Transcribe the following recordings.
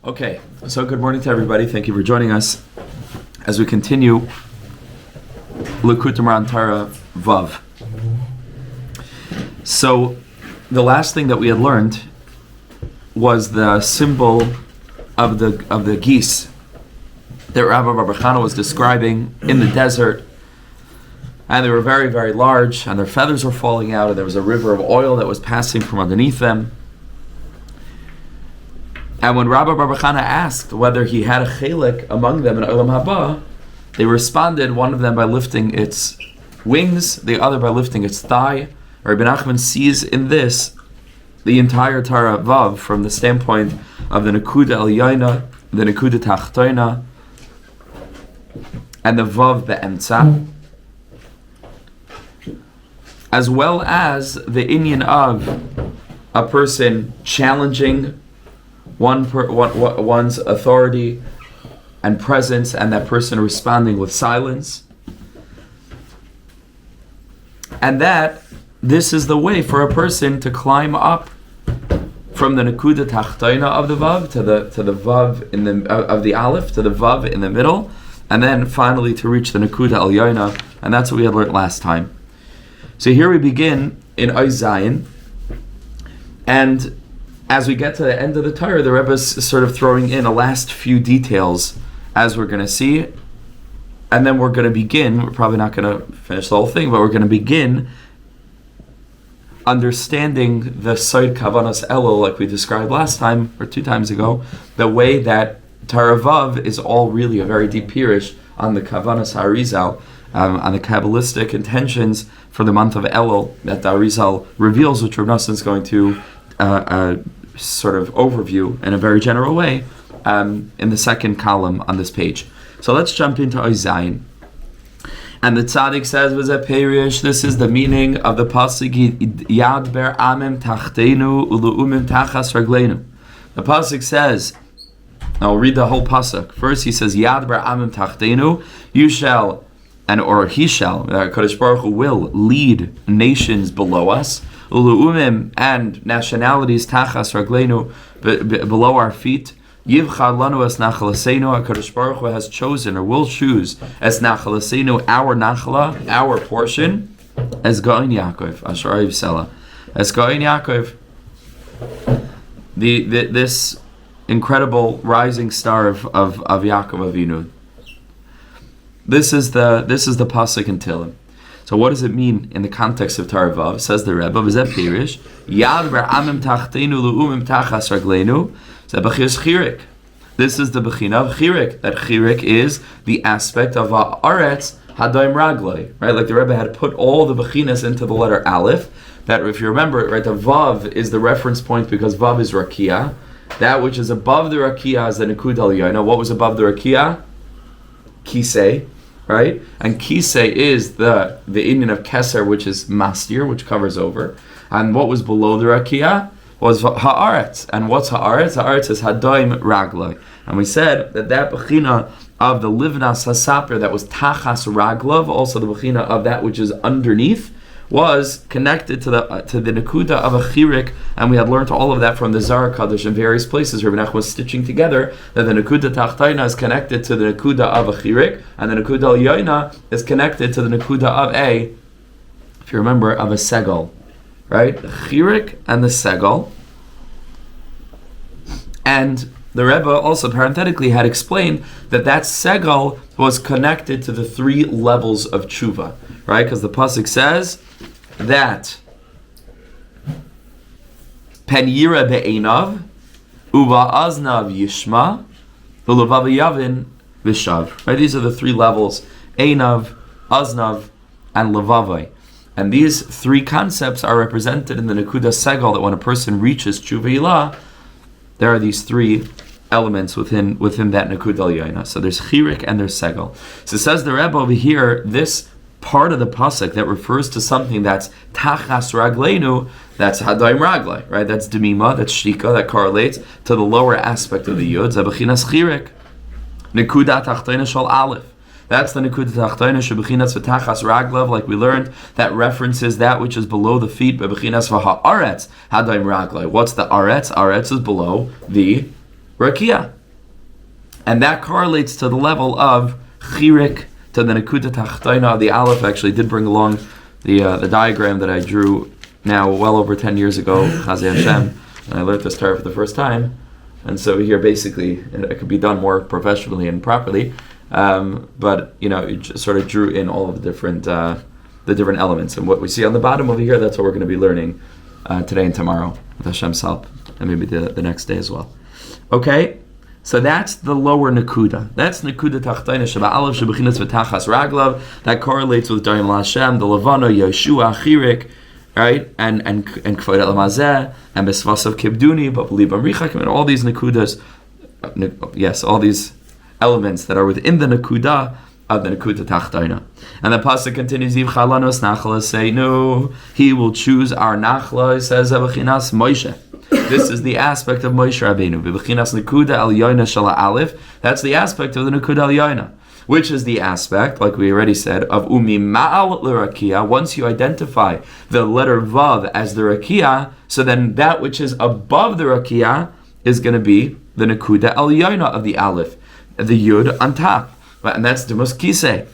Okay, so good morning to everybody. Thank you for joining us as we continue Likutei Moharan Vav. So the last thing that we had learned was the symbol of the geese that Rabbi Chana was describing in the desert, and they were very, very large, and their feathers were falling out, and there was a river of oil that was passing from underneath them. And when Rabbi Chana asked whether he had a chelik among them in Olam Haba, they responded, one of them by lifting its wings, the other by lifting its thigh. Rebbe Nachman sees in this the entire Torah Vav from the standpoint of the Nekuda Elyoina, the Nekuda Tachtoina, and the Vav Be'emtza, as well as the inyan of a person challenging one's authority and presence, and that person responding with silence. And that this is the way for a person to climb up from the Nekuda Tachtoina of the Vav to the Vav in the of the Aleph to the Vav in the middle, and then finally to reach the Nekuda Elyoina, and that's what we had learned last time. So here we begin in Oz Zayin, and as we get to the end of the Torah, the Rebbe is sort of throwing in a last few details, as we're going to see, and then we're going to begin. We're probably not going to finish the whole thing, but we're going to begin understanding the Sod Kavanas Elul, like we described last time or 2 times ago, the way that Torah Vav is all really a very deep pirush on the Kavanas Harizal, on the Kabbalistic intentions for the month of Elul that the Arizal reveals, which Rebbe Nachman is going to sort of overview in a very general way in the second column on this page. So let's jump into Oz Zayin. And the tzaddik says, "V'zeh perish." This is the meaning of the pasuk Yad ber amim tachtenu ulu'umim tachas ragleinu. The pasuk says, I'll read the whole pasuk. First, he says, "Yad ber amim tachtenu." You shall, or he shall, Kadosh Baruch Hu will lead nations below us. Ulu'umim, and nationalities tachas ragleinu, below our feet. Yivchad lanu es nachalasenu. HaKadosh Baruch Hu has chosen or will choose as nachalasenu, our nachala, our portion, as Geulah Yaakov, Asher Yivsela, as Geulah Yaakov, this incredible rising star of Yaakov Avinu. This is the pasuk in Tehillim. So what does it mean in the context of Torah Vav? Says the Rebbe, "V'zeh pirish Yad ber amim tachtenu lu'umim tachas ragleinu." This is the Bechina of Chirik. That Chirik is the aspect of Haaretz Hadayim Raglai, right? Like the Rebbe had put all the Bechinas into the letter Aleph. That, if you remember, right, the Vav is the reference point because Vav is Rakia. That which is above the Rakia is the Nekuda Elyoina. What was above the Rakia? Kisei, right? And Kisei is the inyan of Keser, which is Mastir, which covers over. And what was below the Rakia was Haaretz. And what's Haaretz? Haaretz is Hadayim Raglai. And we said that Bechina of the Livnas HaSaper that was Tachas Raglav, also the Bechina of that which is underneath, was connected to the Nekuda of a Chirik, and we had learned all of that from the Zohar Kadosh in various places. Rebbe Nachman was stitching together that the Nekuda Tachtaina is connected to the Nekuda of a Chirik, and the Nekuda Elyoina is connected to the Nekuda of a, if you remember, of a Segal. Right? The Chirik and the Segal. And the Rebbe also parenthetically had explained that Segal was connected to the 3 levels of tshuva. Right? Because the pasuk says that Pen Yira be'einav, Uva aznav yishma, Ulevav yavin vishav. Right? These are the 3 levels: Einav, Aznav, and Levavai. And these 3 concepts are represented in the Nekuda Segal, that when a person reaches Tshuva Ilah, there are these 3 elements within that Nekuda Elyoina. So there's Chirik and there's Segal. So says the Rebbe over here, this part of the pasuk that refers to something that's Tachas Ragleinu, that's Hadayim Raglai, right? That's Demima, that's Shtika, that correlates to the lower aspect of the Yud, Zabechinas Chirik, Nekuda Tachtoina Shal Aleph. That's the Nekuda Tachtoina Shebechinas V'Tachas Raglav, like we learned, that references that which is below the feet, Bebechinas V'Ha'aretz Hadayim Raglai. What's the Aretz? Aretz is below the rakia. And that correlates to the level of chirik, to the nekuda tachtaina of the aleph. I actually did bring along the diagram that I drew now well over 10 years ago, Chazei Hashem, and I learned this Torah for the first time. And so here basically, it could be done more professionally and properly, but it just sort of drew in all of the different elements. And what we see on the bottom over here, that's what we're going to be learning today and tomorrow with Hashem's help, and maybe the next day as well. Okay? So that's the lower Nakuda. That's Nakuda Tachtaina Sheba Aleph Shebechinas V'Tachas Raglav. That correlates with Darim Lashem, the Levana, Yeshua, Chirik, right? And K'vod El Mazeh, and Besvasav Kibduni, Babulibam Richakim, and all these Nakudas, all these elements that are within the Nakuda of the Nakuda Tachtaina. And the pasuk continues, Yiv Chalanos Nachla Seinu, he will choose our Nachla, he says, Bechinas Moshe. This is the aspect of Moshe Rabbeinu. B'bechinas Nekuda Elyoina Shala Aleph. That's the aspect of the Nekuda Elyoina, which is the aspect, like we already said, of Umi Ma'al L'Rakia. Once you identify the letter Vav as the Rakia, so then that which is above the Rakia is going to be the Nekuda Elyoina of the Aleph, the Yud on top. And that's the Demus Kisei.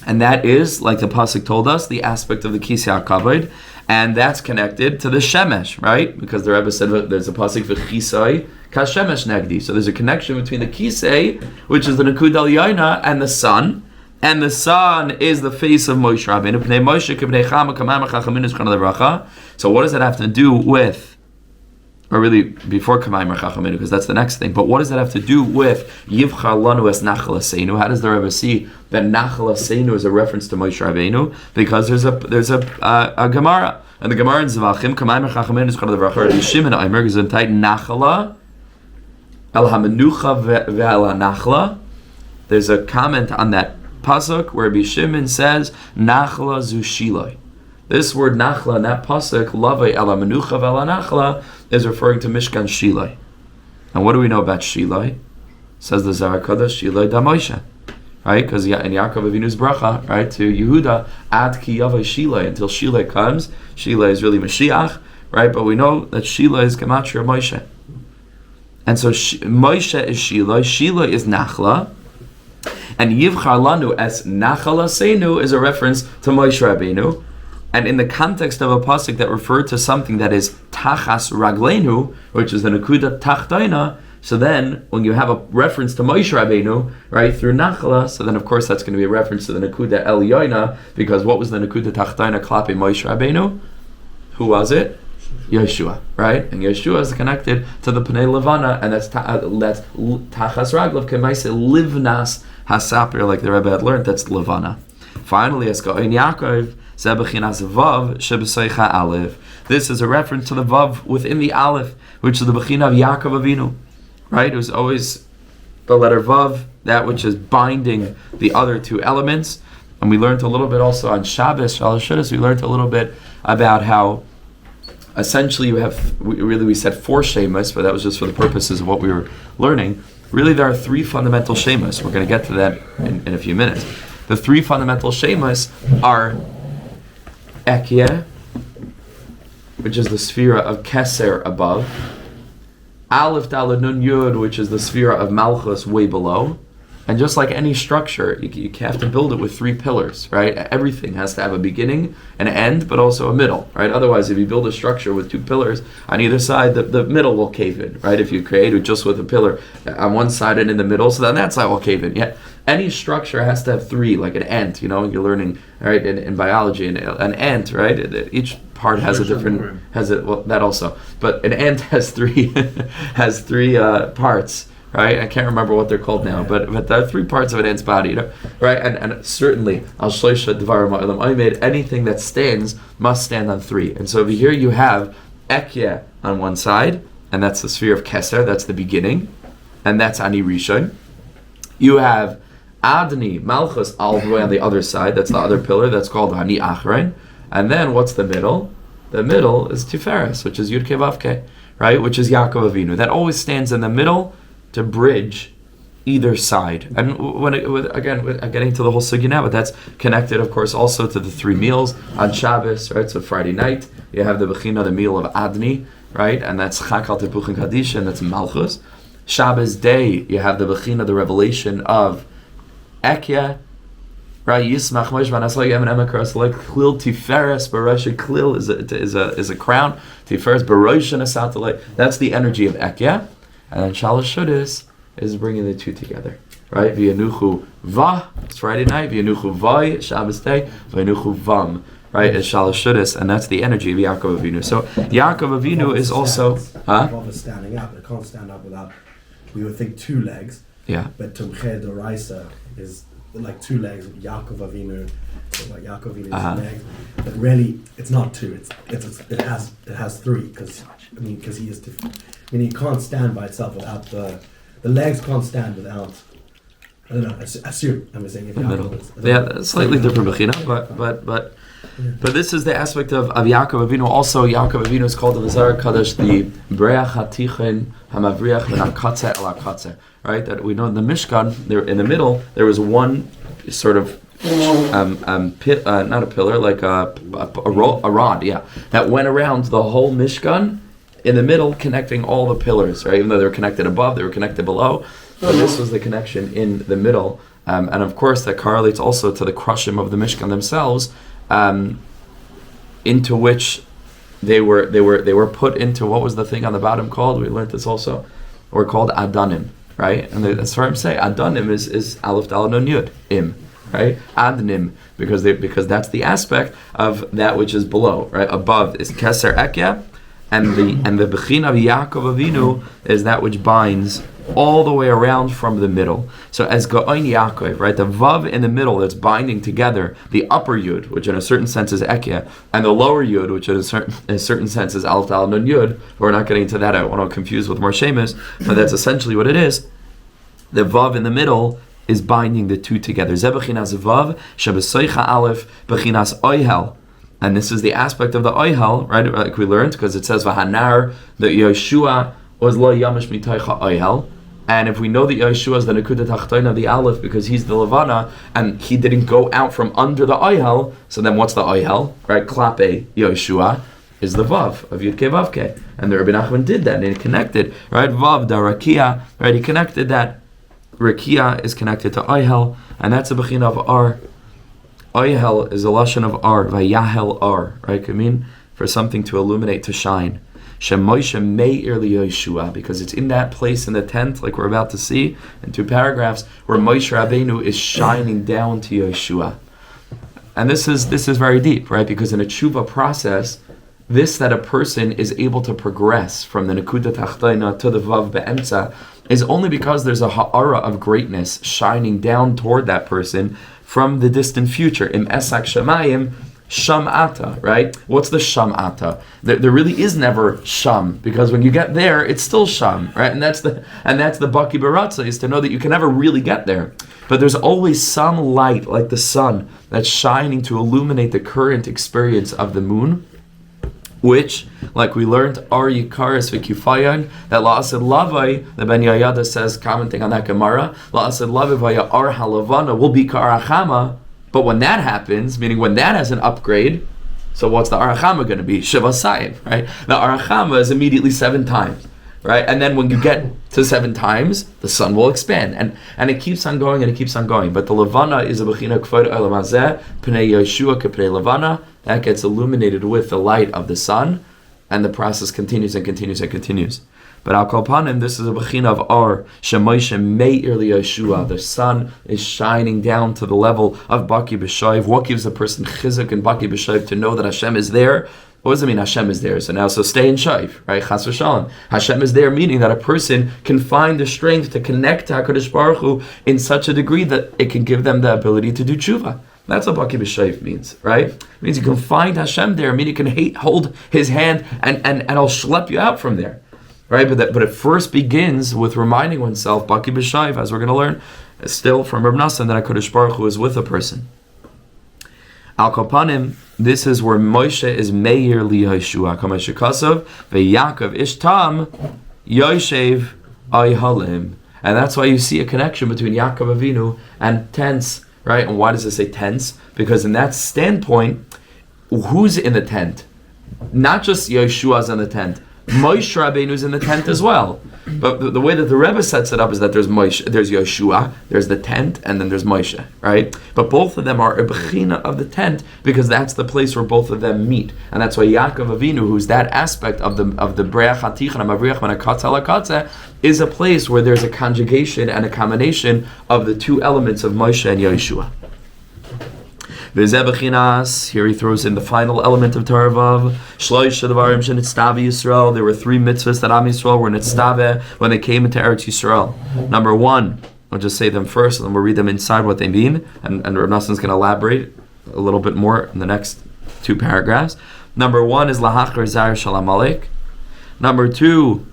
And that is, like the pasuk told us, the aspect of the Kisei HaKavod. And that's connected to the Shemesh, right? Because the Rebbe said there's a pasuk for Chisai Kashemesh Negdi. So there's a connection between the Kisei, which is the Nekud Elyoina, and the sun. And the sun is the face of Moshe Rabbeinu. Pnei Moshe k'pnei Chama k'mayim chachamim nishkan l'bracha. So what does that have to do with, or really before k'mayim chachamim, because that's the next thing. But what does that have to do with Yivchar lanu es Nachal Aseinu? How does the Rebbe see that Nachal Aseinu is a reference to Moshe Rabbeinu? Because there's a Gemara. And the Gemara in Zvachim, K'mayim chachamim nishkan l'bracha, Yishim and Aimer gesundheit Nachala el hamenucha ve'el hanachla. There's a comment on that pasuk where Rabbi Shimon says Nachla zu Shilai. This word Nachla in that pasuk, Lavei el hamenucha ve'el hanachla, is referring to Mishkan Shilai. And what do we know about Shilai? Says the Zohar Kodesh, Shilai da Moshe, right? Because in Yaakov Avinu's bracha, right, to Yehuda, Ad ki yavai Shilai, until Shilai comes. Shilai is really Mashiach, right? But we know that Shilai is Gematria Moshe. And so Moshe is Shilai, Shilai is Nachla, and Yivchar lanu as Nachal Aseinu is a reference to Moshe Rabbeinu. And in the context of a pasuk that referred to something that is Tachas Ragleinu, which is the Nekuda Tachtaina, so then when you have a reference to Moshe Rabbeinu, right, through Nachla, so then of course that's going to be a reference to the Nekuda Elyoina, because what was the Nekuda Tachtaina Klapi Moshe Rabbeinu? Who was it? Yeshua, right? And Yeshua is connected to the Pnei Levana, and that's Tachas Raglav, Kemaise Livnas Hasapir, like the Rebbe had learned, that's Levana. Finally, as Geulah Yaakov, Zebechinas Vav Shebeseicha Aleph. This is a reference to the Vav within the Aleph, which is the Bechina of Yaakov Avinu, right? It was always the letter Vav, that which is binding the other two elements. And we learned a little bit also on Shabbos, Shalashudas, we learned a little bit about how essentially we said 4 shemas, but that was just for the purposes of what we were learning. Really, there are 3 fundamental shemas. We're going to get to that in a few minutes. The 3 fundamental shemas are Ekyeh, which is the sphere of Keser above, Aleph Daled Nun Yud, which is the sphere of Malchus way below. And just like any structure, you have to build it with 3 pillars, right? Everything has to have a beginning, an end, but also a middle, right? Otherwise, if you build a structure with 2 pillars on either side, the middle will cave in, right? If you create it just with a pillar on one side and in the middle, so then that side will cave in. Yeah, any structure has to have 3, like an ant, you're learning, right, in biology, an ant, right? Each part has a different, that also. But an ant has 3, has 3 parts. Right, I can't remember what they're called now, but there are 3 parts of an ant's body, right? And certainly, al shloisha dvarim ha'olam omed, anything that stands must stand on 3. And so over here you have Ekyeh on one side, and that's the sphere of Keser, that's the beginning, and that's Ani Rishon. You have Adni Malchus all the way on the other side, that's the other pillar, that's called Ani Achrein. And then what's the middle? The middle is Tiferes, which is Yud Kei Vav Kei, right? Which is Yaakov Avinu. That always stands in the middle to bridge either side. And getting to the whole sugya now, but that's connected, of course, also to the 3 meals on Shabbos, right? So Friday night, you have the Bechina, the meal of Adni, right? And that's Chakal Tepuchin Kaddish, and that's Malchus. Shabbos day, you have the Bechina, the revelation of Ekya, right? Yismach Moshe Vanasla Yem and Emakras like Klil Tiferes Barosha. Klil is a crown. Tiferes Barosha Nasatalay. That's the energy of Ekya, and then Shalosh Shudas is bringing the two together, right? V'yanuchu Va, it's Friday night. V'yanuchu Vai, Shabbos day. V'yanuchu Vam, right? It's Shalosh Shudas, and that's the energy of Yaakov Avinu. So Yaakov Avinu is also, Vav is standing up. It can't stand up without. We would think two legs. Yeah. But Tumche Doraisa is like two legs. Yaakov Avinu, so like Yaakov Avinu's legs. But really, it's not two. It has three because he is. He can't stand by itself without the legs can't stand without. I don't know. Assume I'm saying if Yaakov is slightly different bechina, but this is the aspect of Yaakov Avinu. Also, Yaakov Avinu is called in the Zohar Kadosh the Breach HaTichen HaMavriach Min HaKatze El HaKatze. Right, that we know in the Mishkan, there in the middle there was one sort of not a pillar, like a rod, that went around the whole Mishkan in the middle, connecting all the pillars. Right, even though they were connected above, they were connected below, but this was the connection in the middle. And of course, that correlates also to the Krushim of the Mishkan themselves, into which they were put into. What was the thing on the bottom called? We learned this also. Or called Adanim, right? And the Sfarim say Adanim is Aleph Daled Nun Yud Im, right? Adnim, because that's the aspect of that which is below, right? Above is Keser Ekya, and the Bechina of Yaakov Avinu is that which binds all the way around from the middle. So as Ga'on Yaakov, right, the Vav in the middle that's binding together the upper Yud, which in a certain sense is Ekya, and the lower Yud, which in a certain sense is Aleph Daled Nun Yud. We're not getting into that. I want to confuse with more Shemus, but that's essentially what it is. The Vav in the middle is binding the two together. Ze Bechinas Vav, Shebesoicha Aleph, Bechinas Oyhel. And this is the aspect of the Oyhel, right, like we learned, because it says Vahanar, that Yeshua was Lo Yamish Mitoicha Oyhel. And if we know that Yeshua is the Nekuda Tachtoin of the Aleph because he's the Levana and he didn't go out from under the Oyhel, so then what's the Oyhel? Right? Klape Yeshua is the Vav of Yudke Vavke. And the Rebbe Nachman did that and he connected, right? Vav da Rakia, right? He connected that. Rakia is connected to Oyhel, and that's a Bechina of R. Oyhel is a Lashon of R, Vayahel R, right? Could mean for something to illuminate, to shine. Shemoshe Meir Yeshua, because it's in that place in the tent, like we're about to see in 2 paragraphs, where Moshe Rabbeinu is shining down to Yeshua. And this is very deep, right? Because in a tshuva process, that a person is able to progress from the Nekuda Tachtoina to the Vav Be'emtza is only because there's a ha'ara of greatness shining down toward that person from the distant future. Im Esak Shemayim Sham'ata, right? What's the Sham'ata? There really is never Sham, because when you get there, it's still Sham, right? And that's the Baki Baratza, is to know that you can never really get there. But there's always some light, like the sun, that's shining to illuminate the current experience of the moon, which, like we learned, R Yikaris v'Kifayan, that La'asad Lavai, the Ben Yayada says, commenting on that Gemara, La'asad Lavai v'ya R Halavana will be Ka'arachama. But when that happens, meaning when that has an upgrade, so what's the Arachama going to be? Shiva Sayim, right? The Arachama is immediately 7 times, right? And then when you get to 7 times, the sun will expand. And it keeps on going and it keeps on going. But the Levana is a Bechina K'vod Olam Hazeh, Pnei Yeshua K'pnei Levana, that gets illuminated with the light of the sun, and the process continues and continues and continues. But accompaniment, this is a bechina of R. Shemoshe Meir Yeshua. The sun is shining down to the level of Baki B'Shayv. What gives a person chizuk and Baki B'Shayv to know that Hashem is there? What does it mean Hashem is there? So stay in Shayv, right? Chas v'shalom. Hashem is there, meaning that a person can find the strength to connect to HaKadosh Baruch Hu in such a degree that it can give them the ability to do tshuva. That's what Baki B'Shayv means, right? It means you can find Hashem there, meaning you can hold His hand and I'll schlep you out from there. Right, but it first begins with reminding oneself, Baki B'Shayv, as we're going to learn, still from Rebbe Nachman, that HaKadosh Baruch Hu is with a person. Al Kapanim, this is where Moshe is Meir Li Yeshua, Kamash Kasav, Ve'Yaakov Ishtam, Yoshev Ayhalim. And that's why you see a connection between Yaakov Avinu and tents, right? And why does it say tents? Because in that standpoint, who's in the tent? Not just Yeshua's in the tent, Moshe Rabbeinu is in the tent as well. But the way that the Rebbe sets it up is that there's Moshe, there's Yeshua, there's the tent, and then there's Moshe, right? But both of them are a bechina of the tent because that's the place where both of them meet, and that's why Yaakov Avinu, who's that aspect of the Breach Hatichan Mavriach Manakatza Lakatza, is a place where there's a conjugation and a combination of the two elements of Moshe and Yeshua. Here he throws in the final element of Torah Vav. There were 3 mitzvahs that Am Yisrael were nitztave when they came into Eretz Yisrael. Number 1, I'll just say them first, and then we'll read them inside what they mean, and Rebbe Nachman is going to elaborate a little bit more in the next 2 paragraphs. Number 1 is lahachar zar shel Amalek. Number 2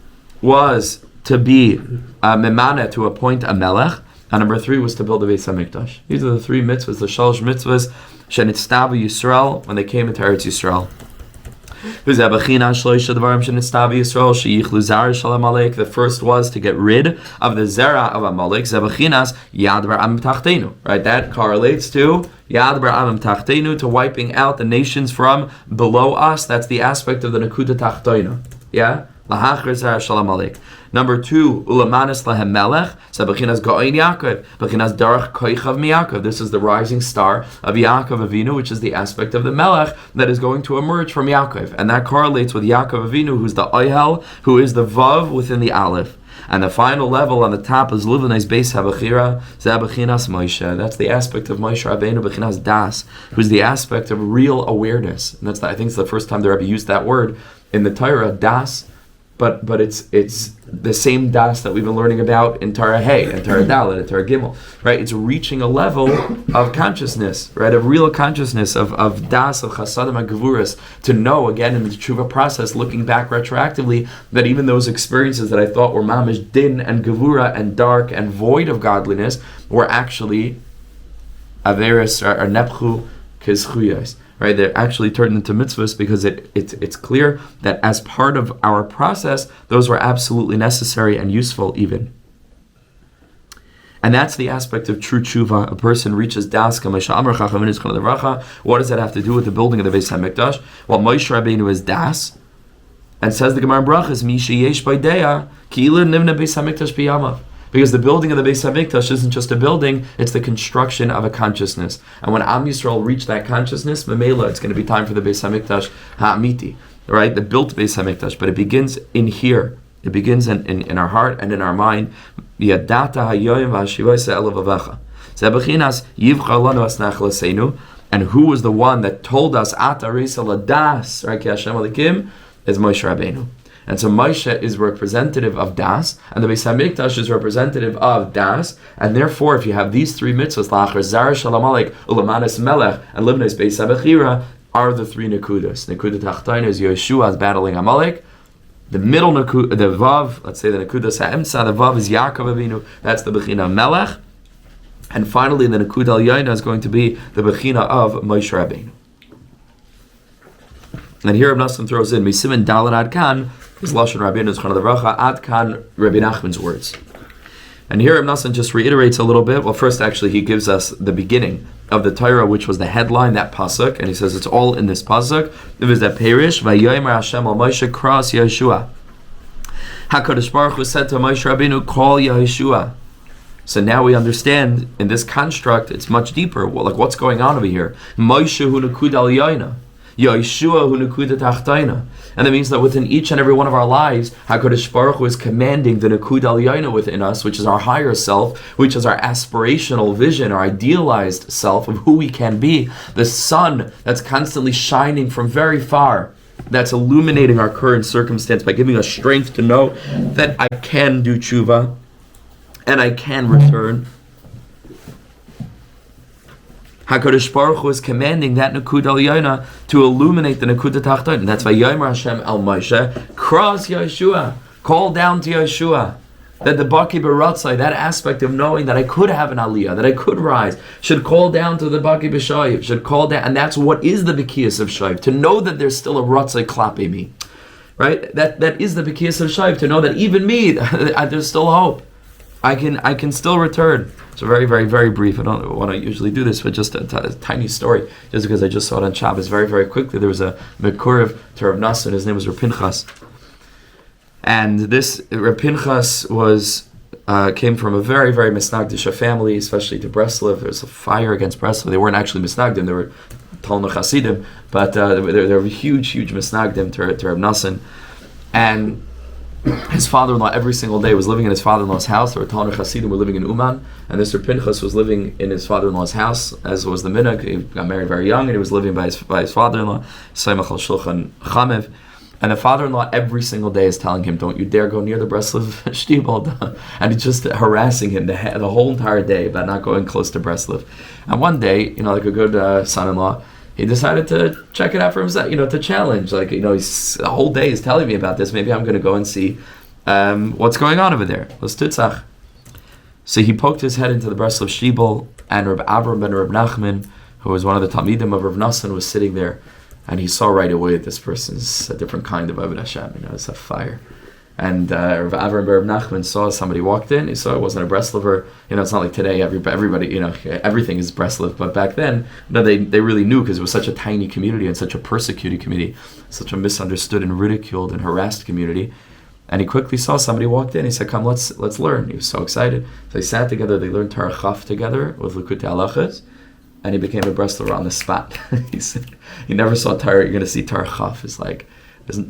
was to be memana, to appoint a melech. And number 3 was to build the Beis HaMikdash. These are the 3 mitzvahs, the shalosh mitzvahs, shenitztavu Yisrael, when they came into Eretz Yisrael. The first was to get rid of the zera of Amalek. Right, that correlates to Yad Bar'amim Tachtenu, to wiping out the nations from below us. That's the aspect of the Nakuda Tachtoina. Yeah? Number 2, ulamanis lahem melech, sabachinas go'in Yaakov, bachinas darach koichav miYaakov. This is the rising star of Yaakov Avinu, which is the aspect of the melech that is going to emerge from Yaakov, and that correlates with Yaakov Avinu, who's the oihel, who is the vav within the aleph. And the final level on the top is Livnei's Beis Habachira, Zabachinas Moshe. That's the aspect of Moshe Rabbeinu, Bachinas Das, who's the aspect of real awareness. And I think it's the first time the Rebbe used that word in the Torah, Das. But it's the same das that we've been learning about in Torah Hey, and Torah Dalet, and Torah Gimel, right? It's reaching a level of consciousness, right? Of real consciousness, of das, of chasadim and gevuras, to know, again, in the tshuva process, looking back retroactively, that even those experiences that I thought were mamish din and gevura and dark and void of godliness were actually averis or nepchu kizchuyos. Right, they're actually turned into mitzvahs because it's clear that as part of our process, those were absolutely necessary and useful even. And that's the aspect of true tshuva. A person reaches das. What does that have to do with the building of the Beis HaMikdash? Well, Moshe Rabbeinu is das, and says the Gemara in Brachas, Mi sheyesh b'idea, ki ilu nivna Beis HaMikdash b'yamav. Because the building of the Beis HaMikdash isn't just a building, it's the construction of a consciousness. And when Am Yisrael reach that consciousness, Memela, it's going to be time for the Beis HaMikdash Ha'amiti, right? The built Beis HaMikdash. But it begins in here. It begins in our heart and in our mind. Yadata hayoyim v'hashivayse elav avecha. Zebechinas yivcha lanu asnach l'seinu. And who was the one that told us, Ata reisa ladas, right? Ki Hashem alikim, is Moshe Rabbeinu. And so Moshe is representative of Das, and the Beis HaMikdash is representative of Das, and therefore, if you have these 3 mitzvahs, Lachar Zar Shalom Alek, Ulamanis Melech, and Livnei's Beis Habachira, are the 3 Nakudas. Nakuda Tachtaina is Yeshua is battling Amalek. The middle Nakuda, the Vav, let's say the Nakuda Ha'emtza, the Vav is Yaakov Avinu, that's the Bechina Melech. And finally, the Nakuda Al-Yaina is going to be the Bechina of Moshe Rabbeinu. And here Rebbe Nachman throws in, Misimin Dalet Ad Kan, is Lashon Rabbeinu's Chana L'Vracha, Ad Kan, Rebbe Nachman's words. And here Rebbe Nachman just reiterates a little bit. Well, first, actually, he gives us the beginning of the Torah, which was the headline, that pasuk, and he says it's all in this pasuk. It was that Perish, Vayomer Hashem al Moshe Kras Yeshua. HaKadosh Baruch Hu said to Moshe Rabbeinu, call Yeshua. So now we understand, in this construct, it's much deeper. Well, like, what's going on over here? Moshe hu Nakud al Yaina. Yeshua hu Nakuda Tachtaina. And that means that within each and every one of our lives, HaKadosh Baruch Hu is commanding the Nakuda Al-Yaina within us, which is our higher self, which is our aspirational vision, our idealized self of who we can be. The sun that's constantly shining from very far, that's illuminating our current circumstance by giving us strength to know that I can do tshuva and I can return. HaKadosh Baruch Hu is commanding that Nakud Al-Yaina to illuminate the Nakud Tachton. And that's why Yomer Hashem Al Moshe, cross Yeshua, call down to Yeshua. That the Baki Baratzai, that aspect of knowing that I could have an Aliyah, that I could rise, should call down to the Baki B'Shayiv, should call down, and that's what is the B'kiyas of Shayiv, to know that there's still a Ratzai klape me. Right? That is the B'kiyas of Shayiv, to know that even me, there's still hope. I can still return. So very, very, very brief. I don't want to usually do this, but just a tiny story, just because I just saw it on Shabbos. Very, very quickly, there was a Mekurev to Rav Nachman. His name was Rav Pinchas. And this Reb Pinchas came from a very, very misnagdisha family, especially to Breslov. There was a fire against Breslov. They weren't actually misnagdim; they were Talmud Chasidim, but they were huge, huge misnagdim to Reb Nachman. And his father-in-law every single day was living in his father-in-law's house. There were Talmud Chasidim were living in Uman, and this Reb Pinchas was living in his father-in-law's house, as was the minhag. He got married very young, and he was living by his father-in-law, Saimach al Shulchan Chamev. And the father-in-law every single day is telling him, "Don't you dare go near the Breslov Shtibel," and he's just harassing him the whole entire day about not going close to Breslov. And one day, like a good son-in-law, he decided to check it out for himself, to challenge. He's the whole day is telling me about this. Maybe I'm going to go and see what's going on over there. Let's tutzach. So he poked his head into the Breslov Shtibel, and Reb Avram ben Reb Nachman, who was one of the Talmidim of Reb Nachman, was sitting there. And he saw right away that this person's a different kind of Avodah Hashem, it's a fire. And Rav Avram Reb Nachman saw somebody walked in. He saw it wasn't a Breslover. It's not like today. Everybody, everything is Breslov. But back then, they really knew, because it was such a tiny community and such a persecuted community, such a misunderstood and ridiculed and harassed community. And he quickly saw somebody walked in. He said, "Come, let's learn." He was so excited. So they sat together. They learned Torah Chaf together with Likutei Halachos. And he became a Breslover on the spot. He said he never saw Torah. You're going to see Torah Chaf. It's like,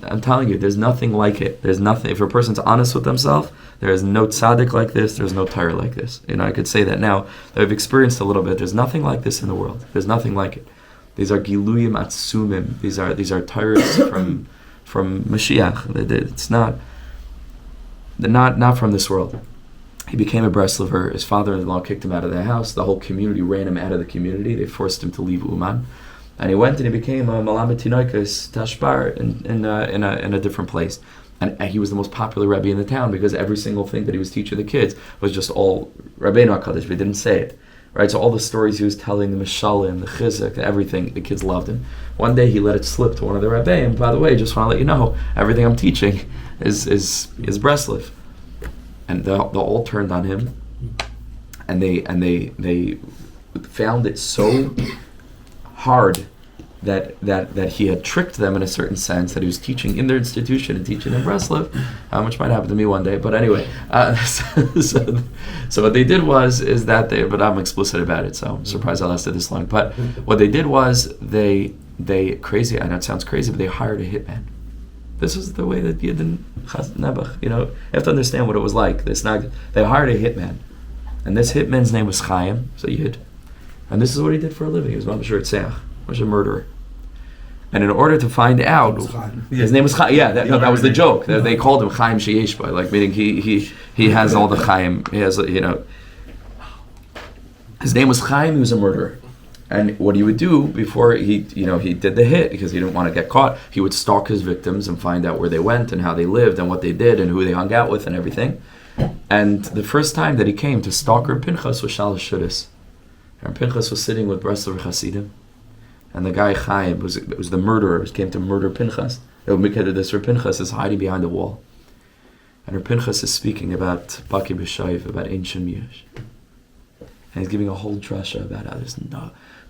I'm telling you, there's nothing like it. There's nothing. If a person's honest with themselves, there is no tzaddik like this. There's no Torah like this. I could say that now that I've experienced a little bit. There's nothing like this in the world. There's nothing like it. These are giluyim atzumim. These are Torahs from Mashiach. It's not from this world. He became a Breslover. His father-in-law kicked him out of the house. The whole community ran him out of the community. They forced him to leave Uman. And he went and he became a Malamed Tinoikas Tashbar in a different place. And he was the most popular Rebbe in the town, because every single thing that he was teaching the kids was just all Rabbeinu HaKadosh. But he didn't say it. Right? So all the stories he was telling, the Mishalim, the Chizuk, everything, the kids loved him. One day he let it slip to one of the Rebbe, and by the way, just want to let you know, everything I'm teaching is Breslov. And they all turned on him, and they found it so hard that he had tricked them in a certain sense, that he was teaching in their institution and teaching in Breslov, which might happen to me one day. But anyway, so what they did is that but I'm explicit about it, so I'm surprised I lasted this long. But what they did was they crazy. I know it sounds crazy, but they hired a hitman. This was the way that Yidden Nebuch, you have to understand what it was like. They hired a hitman, and this hitman's name was Chaim, so Yid, and this is what he did for a living. He was Mamash Ritzeach, was a murderer. And in order to find out, his name was Chaim. Yeah, that was the joke. They called him Chaim Sheyeshba, like meaning he has all the Chaim. He has his name was Chaim. He was a murderer. And what he would do before he did the hit, because he didn't want to get caught, he would stalk his victims and find out where they went and how they lived and what they did and who they hung out with and everything. And the first time that he came to stalk Reb Pinchas was Shalosh Shudas. Reb Pinchas was sitting with Breslover Hasidim, and the guy Chaim was the murderer, came to murder Pinchas. This Reb Pinchas is hiding behind a wall, and Reb Pinchas is speaking about Baki B'Shayv, about ancient Miyash, and he's giving a whole drasha about how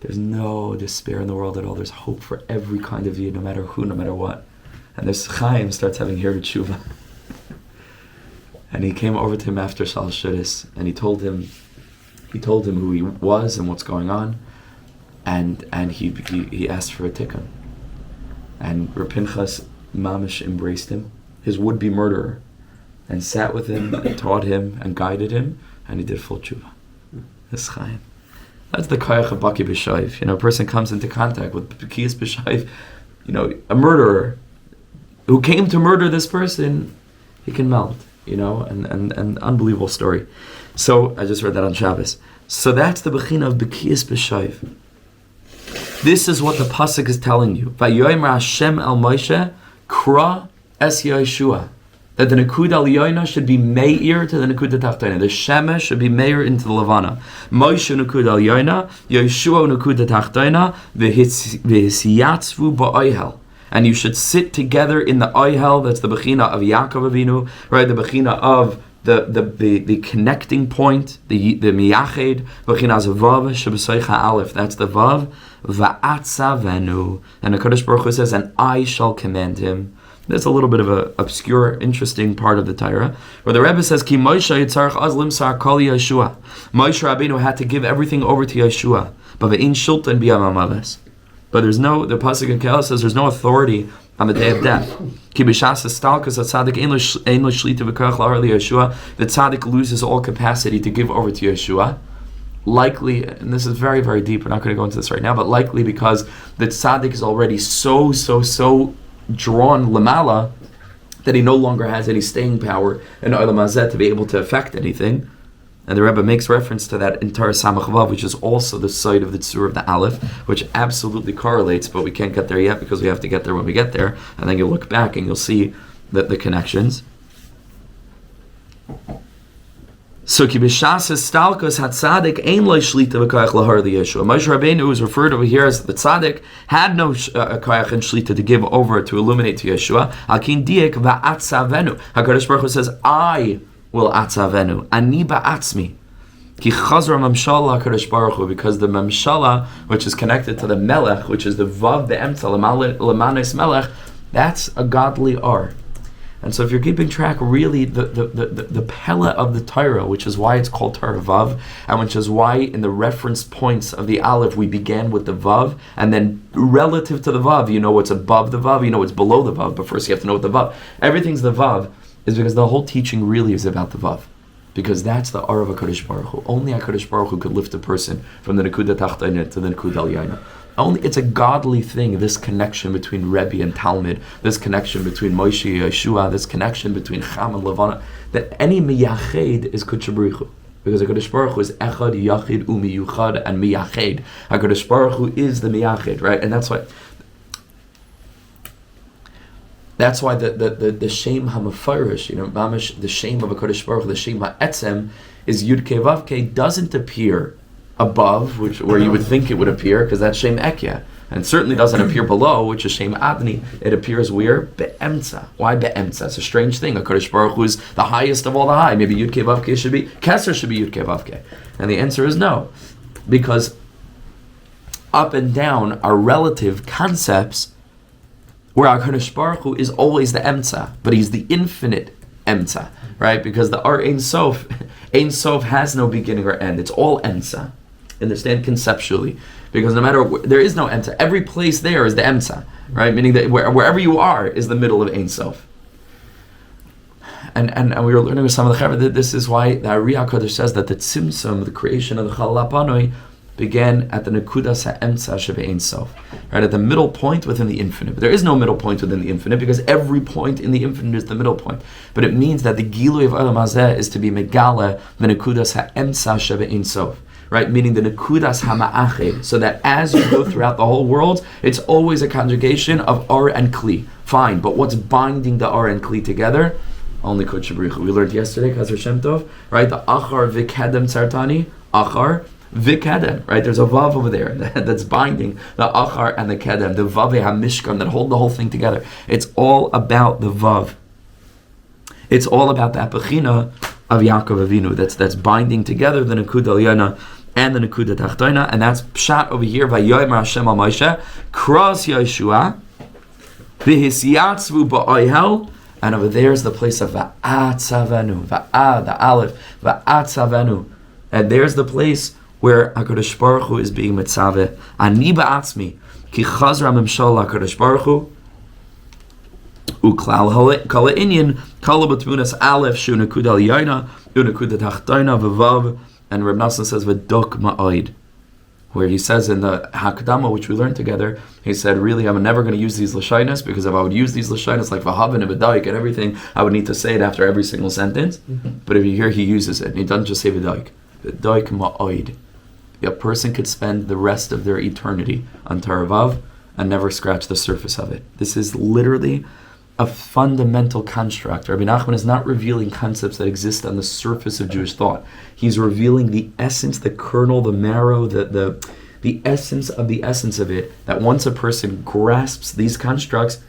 there's no despair in the world at all. There's hope for every kind of Yid, no matter who, no matter what. And this Chaim starts having Hirut Tshuva. And he came over to him after Shal Shudas, and he told him who he was and what's going on, and he asked for a tikkun. And Reb Pinchas Mamish embraced him, his would-be murderer, and sat with him and taught him and guided him, and he did full tshuva. This Chaim. That's the koyach of Baki B'Shayv. A person comes into contact with B'kiyas B'Shayv, a murderer who came to murder this person, he can melt, and unbelievable story. So I just read that on Shabbos. So that's the bechina of B'kiyas B'Shayv. This is what the pasuk is telling you. Vayomer Hashem el Moshe, Kra es Yeshua. That the Nekud Aliyona should be Meir to the Nekud Tachtona. The Shemesh should be Meir into the Levana. Moshe Nekud Aliyona, Yeshua Nekud Tachtona, V'hisyatzvu ba'oihel. And you should sit together in the oihel. That's the bechina of Yaakov Avinu, right? The bechina of the connecting point, the miyached, bechina zavav shebesaycha aleph. That's the vav. Va'atzavenu. And the Kadosh Baruch Hu says, and I shall command him. There's a little bit of an obscure, interesting part of the Torah, where the Rebbe says, Ki Moshe yitzarech az limsar kol Yeshua. Moshe Rabbeinu had to give everything over to Yeshua. But the pasuk in Kehal says there's no authority on the day of death. Ki b'shas estalkus tzaddik ein lo shlita v'koach lahar Yeshua. The tzaddik loses all capacity to give over to Yeshua. Likely, and this is very, very deep, we're not going to go into this right now, but likely because the tzaddik is already so drawn lamala that he no longer has any staying power in Olam Hazeh to be able to affect anything. And the Rebbe makes reference to that in Torah Samach Vav, which is also the site of the tzur of the Aleph, which absolutely correlates, but we can't get there yet because we have to get there when we get there. And then you'll look back and you'll see the connections. So ki b'shas estalkos hatzadik ein lo shlita v'koach lahar Yeshua. Moshe Rabbeinu is referred over here as the tzaddik had no koach and shlita to give over to illuminate to Yeshua. Al kin diek va'atzavenu. HaKadosh Baruch Hu says, I will atzavenu, ani ba'atzmi. Ki chazra mamshala HaKadosh Baruch Hu, because the mamshala, which is connected to the melech, which is the vav be'emtza, lemanes melech, that's a godly R. And so if you're keeping track, really, the pella of the Torah, which is why it's called Torah Vav, and which is why in the reference points of the Aleph, we began with the Vav, and then relative to the Vav, you know what's above the Vav, you know what's below the Vav, but first you have to know what the Vav. Everything's the Vav, is because the whole teaching really is about the Vav. Because that's the R of HaKadosh Baruch Hu. Only HaKadosh Baruch Hu could lift a person from the Nekuda Tachtayna to the Nekuda Aliyayna. Only it's a godly thing, this connection between Rebbe and Talmud, this connection between Moshe and Yeshua, this connection between Cham and Levana, that any miyached is Kutchabrichu. Because HaKadosh Baruch Hu is Echad, Yachid, Umiyuchad, and Miyached. HaKadosh Baruch Hu is the miyached, right? And that's why the Shem HaMefarish, Mamash, the Shem of HaKadosh Baruch Hu, the Shem HaEtzem, is Yud Kei Vav Kei, doesn't appear above, where you would think it would appear, because that's Shem Ekya, and certainly doesn't appear below, which is Shem Adni. It appears where? Be'emtza. Why Be'emtza? It's a strange thing. HaKadosh Baruch Hu is the highest of all the high. Maybe Yud Kei Vav Kei should be, Keser should be Yud Kei Vav Kei. And the answer is no, because up and down are relative concepts, where HaKadosh Baruch Hu is always the Emtza, but he's the infinite Emtza, right? Because the R Ein Sof has no beginning or end. It's all Emtza. Understand conceptually, because no matter there is no Emtza. Every place there is the Emtza, right? Meaning that wherever you are is the middle of Ein Sof. And we were learning with some of the Chaver that this is why the R Yaakov says that the Tzimtzum, the creation of the Chalal Panoi, began at the Nekudas HaEmtza Shebe Ein Sof, right at the middle point within the infinite. But there is no middle point within the infinite, because every point in the infinite is the middle point. But it means that the Geulah of Olam Hazeh is to be Megala the Nekudas HaEmtza Shebe Ein Sof, right? Meaning the Nekudas HaMa'ached, so that as you go throughout the whole world, it's always a conjugation of R and Kli. Fine, but what's binding the R and Kli together? Only Kodesh Baruch Hu. We learned yesterday, Chazer Shem Tov, right? The Achar V'Kedem Tzartani, Achar V'Kedem, right? There's a Vav over there that's binding the Achar and the Kedem, the Vav HaMishkan that hold the whole thing together. It's all about the Vav. It's all about that Bechina of Yaakov Avinu that's binding together the Nekuda Aliyana and the Nekuda Tachtayna, and that's Pshat over here, Vayomer Hashem al Moshe, Kras Yeshua, V'Hisyatzvu Ba'oihel, and over there is the place of Va'atzavenu, the Aleph, Va'atzavenu, and there's the place where HaKadosh Baruch Hu is being mitzaveh. Ani ba'atzmi, ki chazra memshal HaKadosh Baruch Hu, uklal kala inyan, kala b'tmunas aleph, shu nekuda aliyayna, u nekuda tachtayna, v'vav, and Rebbe Nachman says, v'dok ma'oid, where he says in the Hakdama, which we learned together, he said, really, I'm never going to use these Lashonos, because if I would use these Lashonos like Vahavin and V'daik and everything, I would need to say it after every single sentence. But if you hear, he uses it, and he doesn't just say V'daik. V'daik ma'oid. A person could spend the rest of their eternity on Torah Vav and never scratch the surface of it. This is literally a fundamental construct. Rebbe Nachman is not revealing concepts that exist on the surface of Jewish thought. He's revealing the essence, the kernel, the marrow, the essence of it, that once a person grasps these constructs,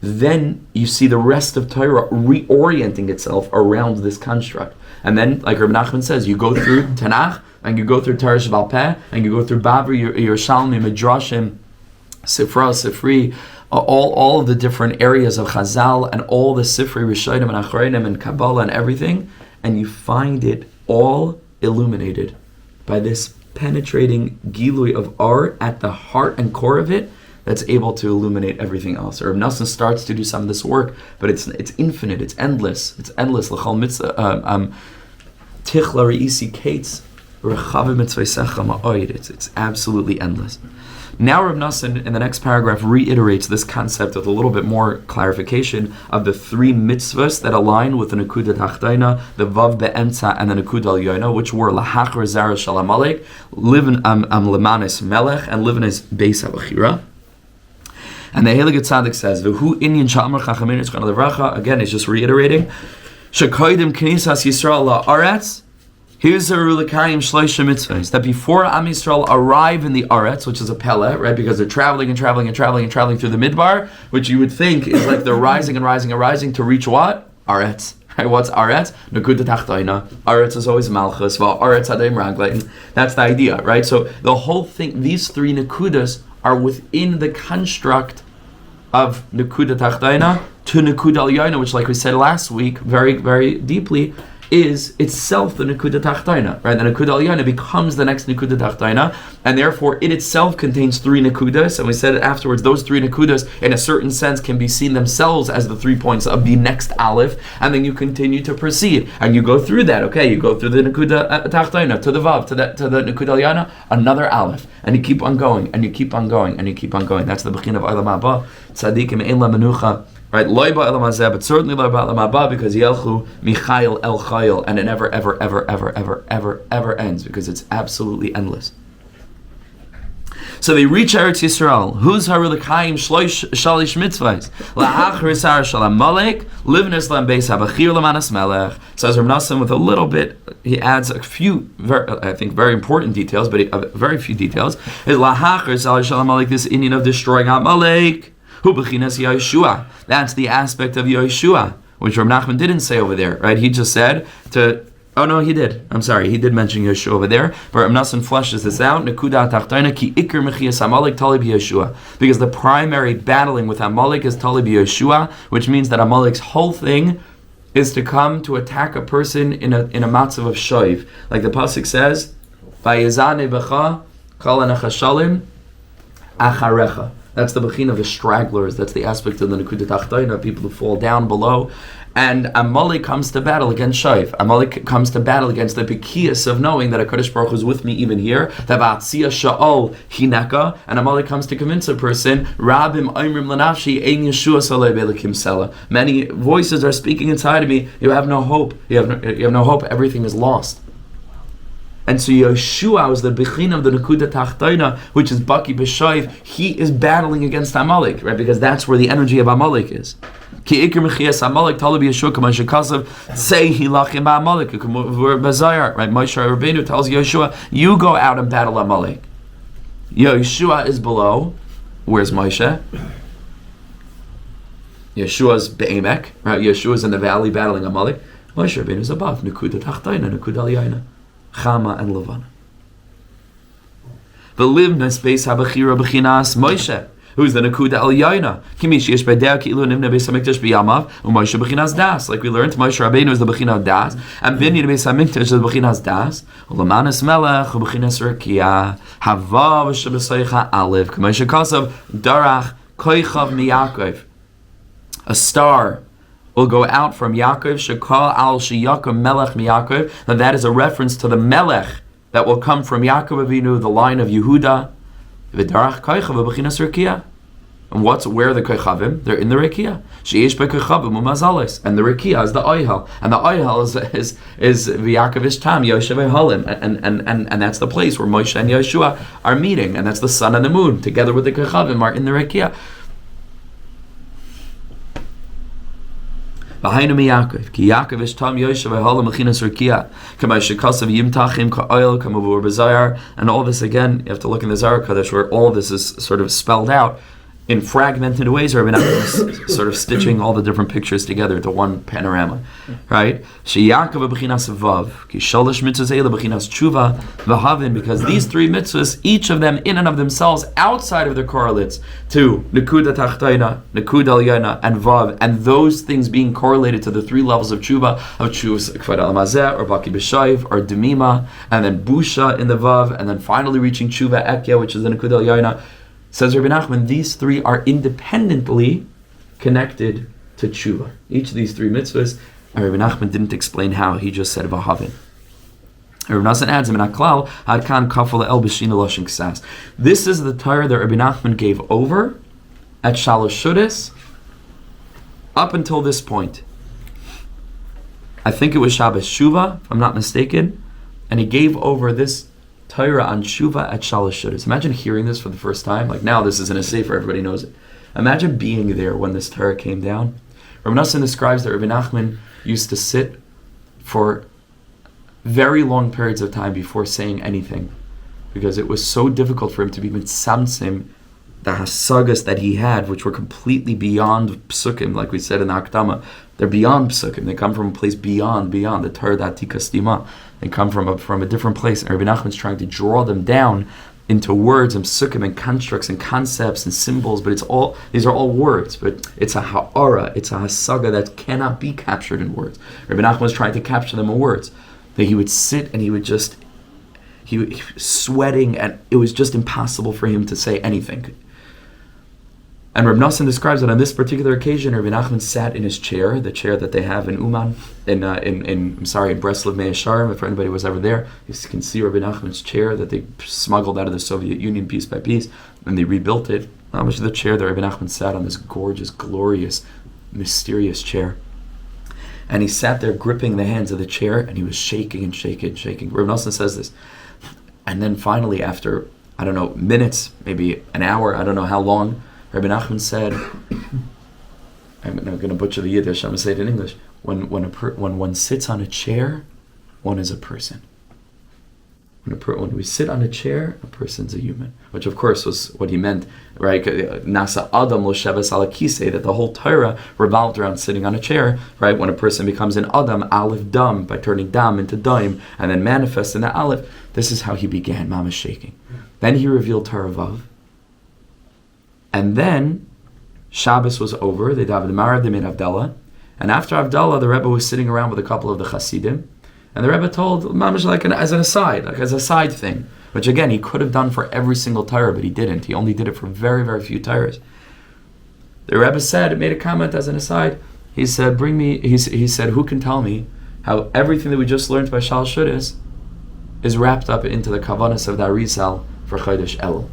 then you see the rest of Torah reorienting itself around this construct. And then, like Rebbe Nachman says, you go through Tanakh, and you go through Torah Sheba'al Peh, and you go through Babri, Yerushalmi, Midrashim, Sifra, Sifri, all of the different areas of Chazal and all the Sifrei Rishonim and Achronim and Kabbalah and everything, and you find it all illuminated by this penetrating Gilui of art at the heart and core of it that's able to illuminate everything else. Or Rebbe Nachman starts to do some of this work, but it's infinite, it's endless. L'chol mitzvah, tichla re'isi kates, rechavim mitzvaysecha ma'oid. It's absolutely endless. Now Rebbe Nachman in the next paragraph reiterates this concept with a little bit more clarification of the three mitzvahs that align with the Nekuda Tachtaina, the Vav Be'emtza, and the Nekuda Al-Yoina, which were Lahachar Zara Shal HaMalek, Livin Lemanis Melech, and Livin as Beis HaBachira. And the Heilige Tzaddik says, V'hu inyan sha'amar chachamim yitzchon levracha, again, he's just reiterating, Shekoidim knisas Yisrael la'aretz, here's the Likutei Shloisha mitzvahs, that before Am Yisrael arrive in the Aretz, which is a Pele, right, because they're traveling through the Midbar, which you would think is like they're rising and rising to reach what? Aretz. Right, what's Aretz? Nekuda Tachtaina. Aretz is always Malchus. Aretz Hadayim Raglain. That's the idea, right? So the whole thing, these three Nekudas are within the construct of Nekuda Tachtaina to Nekuda Al-Yaina, which, like we said last week, very, very deeply, is itself the Nekuda Tachtaina, right? The Nekuda Al-Yaina becomes the next Nekuda Tachtaina, and therefore it itself contains three Nekudas, and we said it afterwards, those three Nekudas, in a certain sense, can be seen themselves as the 3 points of the next Aleph, and then you continue to proceed, and you go through that, okay? You go through the Nekuda Tachtaina, to the Vav, to the Nekuda Al-Yaina, another Aleph, and you keep on going, and you keep on going, and you keep on going. That's the Bechin of Olam Haba, Tzadikim Ein La Menucha, right, loy ba'elam hazeh, but certainly loy ba'elam haba, because yelchu michayil el chayil, and it never, ever ends, because it's absolutely endless. So they reach Eretz Yisrael. Who's harilakayim shalish mitzvahs? La'achar sar shalam malek, livnes lam beis habachir lamanas melech. Says Rebbe Nachman with a little bit, he adds a few, I think, very important details, but very few details. Is la'achar sar shalam malek, this Indian of destroying Amalek. Hu b'chinas Yeshua. That's the aspect of Yeshua, which Rebbe Nachman didn't say over there, right? He just said to. Oh no, he did. I'm sorry, he did mention Yeshua over there. But Rebbe Nachman fleshes this out. Nekuda tachtaina ki ikar mechias Amalek tali b'Yeshua, because the primary battling with Amalek is tali b'Yeshua, which means that Amalek's whole thing is to come to attack a person in a matzav of shoiv, like the pasuk says, "Vayizane b'cha kol anachashalim acharecha." That's the bechin of the stragglers. That's the aspect of the Nekuda Tachtaina, people who fall down below. And Amalek comes to battle against Shaiv. Amalek comes to battle against the Bekias of knowing that HaKadosh Baruch Hu is with me even here. That Va'atzia Sha'ol Hineka. And Amalek comes to convince a person, Rabim Oimrim Lanafshi Ein Yeshua Saleh Belikim Sela. Many voices are speaking inside of me. You have no hope. You have no hope. Everything is lost. And so Yeshua was the bechin of the Nekuda Tachtaina, which is Baki B'Shaiv. He is battling against Amalek, right? Because that's where the energy of Amalek is. Ki ikar mechias Amalek tali b'Yeshua k'moshe kasav say hilachim ba'Amalek b'Zayar, right? Moshe Rabbeinu tells Yeshua, you go out and battle Amalek. Yeshua is below. Where's Moshe? Yeshua's be'emek, right? Yeshua's in the valley battling Amalek. Moshe Rabbeinu is above. Nekuda Tachtaina, Nekuda Al-Yaina. Chama and Levana. The livness base habachira b'chinas Moshe, who's the Nekuda Al-Yaina. Kimish yesh b'dei ki'ilu nimna beis hamikdash b'yamav, u'Moshe b'chinas das. Like we learned, Moshe Rabbeinu is the b'china of das, and Binah beis hamikdash is the b'chinas das. U'lamanis melech u'b'chinas rekia hava v'shebesaycha alev k'Moshe kasav darach koichav miyakov. A star will go out from Yaakov, Shekal al Sheyakov Melech Miyakov. Now that is a reference to the Melech that will come from Yaakov Avinu, the line of Yehuda. V'darach koichav b'chinas rekia. And where are the koichavim? They're in the rekia. Sheish b'koichavim u'mazalis. And the rekia is the oihel. And the oihel is Yaakov Tam, Yoshev Ehalim. And that's the place where Moshe and Yeshua are meeting. And that's the sun and the moon, together with the koichavim, are in the rekia. Behind me Yaakov, ki Yaakov is Tam Yoshev Ehalim Mechinas Rekia, K'may Shekasav Yimtachim Ka'oil K'mavur B'Zayar, and all this again. You have to look in the Zohar Kodesh where all this is sort of spelled out. in fragmented ways, or Rebbe Nachman is sort of stitching all the different pictures together to one panorama, right? SHIURIM b'chinas vav, ki shalosh mitzvos eila b'chinas tshuva v'havin, because these three mitzvahs, each of them in and of themselves, outside of their correlates to nekuda tachtayna, nekuda alyana, and vav, and those things being correlated to the three levels of tshuva kvad al mazeh, or baki b'shayv, or demima, and then busha in the vav, and then finally reaching tshuva ekya, which is the nekuda alyana. Says Rebbe Nachman, these three are independently connected to tshuva. Each of these three mitzvahs, and Rebbe Nachman didn't explain how, he just said v'havin. Rebbe Nachman adds, this is the Torah that Rebbe Nachman gave over at Shalosh Shudas up until this point. I think it was Shabbos Shuvah, if I'm not mistaken, and he gave over this Torah on Tshuva at Shalosh Shudas. Imagine hearing this for the first time. Like now, this is in a sefer, everybody knows it. Imagine being there when this Torah came down. Rebbe Nachman describes that Rebbe Nachman used to sit for very long periods of time before saying anything, because it was so difficult for him to be mitzamtzim the hasagas that he had, which were completely beyond psukim, like we said in the Akdama. They're beyond psukim. They come from a place beyond the Torah Datika Stima. They come from a different place. And Rebbe Nachman's trying to draw them down into words and psukim and constructs and concepts and symbols, but these are all words, but it's a ha'ara, it's a hasaga that cannot be captured in words. Rebbe Nachman was trying to capture them in words. That he would sit and he was sweating, and it was just impossible for him to say anything. And Reb Nosson describes that on this particular occasion, Rebbe Nachman sat in his chair, the chair that they have in Uman, in Breslov Mea Sharim. If anybody was ever there, you can see Rebbe Nachman's chair that they smuggled out of the Soviet Union piece by piece, and they rebuilt it. How much of the chair that Rebbe Nachman sat on, this gorgeous, glorious, mysterious chair. And he sat there gripping the hands of the chair, and he was shaking and shaking and shaking. Rebbe Nosson says this. And then finally, after, minutes, maybe an hour, I don't know how long, Rebbe Nachman said, I'm going to butcher the Yiddish, I'm going to say it in English, when one sits on a chair, one is a person. When we sit on a chair, a person's a human. Which of course was what he meant, right? Nasa Adam lo sheves ala kisei, that the whole Torah revolved around sitting on a chair, right? When a person becomes an Adam, Aleph Dam, by turning Dam into Daim, and then manifests in the Aleph, this is how he began, Mama's shaking. Then he revealed Torah Vav. And then Shabbos was over, they davened Marav, they made Havdalah, and after Havdalah, the Rebbe was sitting around with a couple of the Hasidim, and the Rebbe told Mamash as an aside, as a side thing, which again he could have done for every single Torah, but he didn't. He only did it for very, very few Torahs. The Rebbe made a comment as an aside. He said, he said, who can tell me how everything that we just learned by Shalosh Shudas is wrapped up into the kavanas of the Arizal for Chodesh Elul.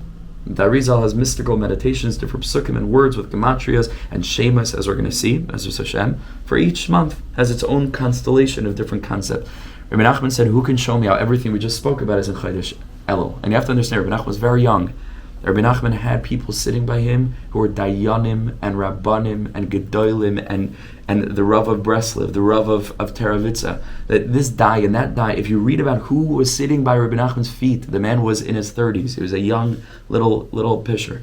The Arizal has mystical meditations, different psukim and words with gematrias and shemas, as we're going to see, as Hashem. For each month has its own constellation of different concepts. Rebbe Nachman said, who can show me how everything we just spoke about is in Chodesh Elul? And you have to understand, Rebbe Nachman was very young. Rebbe Nachman had people sitting by him who were Dayanim and Rabbanim and Gedolim and the Rav of Breslov, the Rav of Teravitza. That this dai and that dai, if you read about who was sitting by Rebbe Nachman's feet, the man was in his 30s. He was a young little pisher.